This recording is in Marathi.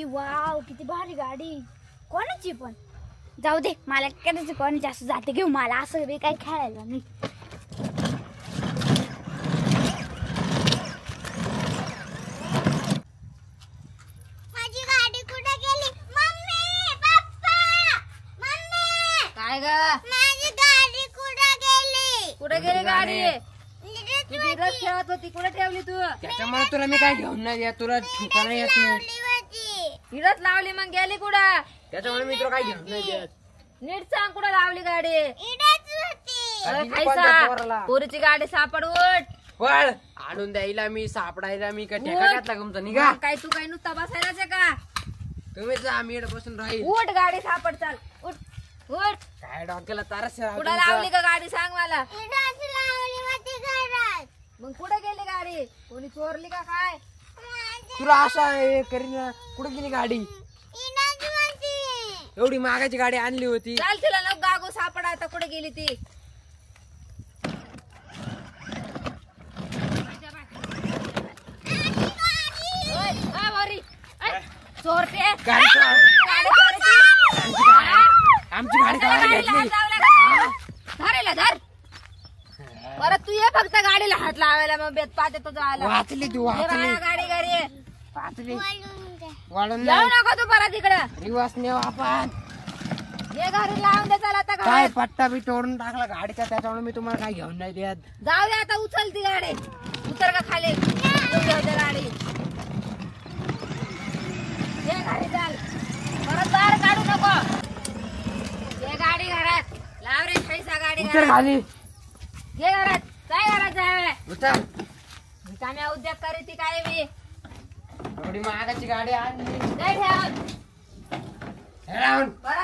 अरे वाव, किती भारी गाडी. कोणाची पण जाऊ दे, मला करायचं कोण जास्त जाते घेऊ, मला असं बी काही खेळायला नाही. माझी गाडी कुठे गेली? मम्मी, पप्पा, मम्मी. काय ग? माझी गाडी कुठे गेली? कुठे गेली गाडी? नीरज तू धीरज खेळत होती, कुठे ठेवली तू? त्याच्यामुळे तुला मी काय घेऊन नाही देत, तुला ठिकाणा येत नाही. धीरज लावली मग गेली कुठं? त्याच्यामुळे मी तुला काय घेऊन नाही देत. नीट सांग कुठं लावली गाडी? अरे आधी खायचा. कोणत्या पोराला? पोरीची गाडी सापड उठ. वळ आणून द्यायला मी सापडायला मी का ठेका घातला तुमचा निघा. मग काय तू काय नुसता बसायलाच आहे का? तुम्ही जा मी इकडे बसून राहील. उठ, गाडी सापड, चाल उठ उठ. काय डॉक्याला तारस कुठं लावली का गाडी सांग मला. मग कुठे गेली गाडी? कोणी चोरली का काय? तुला असा करीन कुठे गेली गाडी? एवढी महागाची गाडी आणली होती. चाल, तिला नको गागो, सापड आता कुठे गेली ती. ओय, आ, वरी. ऐ, चोरटे. गाडी चोर. गाडी चोरटी. आमची गाडी त्याला काढायला गाडीला हात घेतली. लावला का? धरायला धर. परत तू ये फक्त गाडीला हात लावायला, मग बेत पाहते तो जायला. वाचली तू ये वाचली बाळा, गाडी घरी ये. वाचली वाढून जाऊ नको तू परत इकडं. रिवास नेऊ आपण. ये घरी लावून दे, चल आता काय घरात. पट्टा बी तोडून टाकला गाडीचा, त्याच्यामुळे मी तुम्हाला काय घेऊन नाही देत. जाऊ दे आता, उचल ती गाडी. उतर का खाली, तू घेऊ दे गाडी. ये घरी चाल, परत बाहेर काढू नको. ये गाडी घरात लाव रे, पैसा गाडी उतर घरात. खाली ये घरात, काय घरात जावे. उतर. रिकाम्या उद्योग करी ती काय मी. एवढी महागाची गाडी आणली काय ठेव हे राहून. परत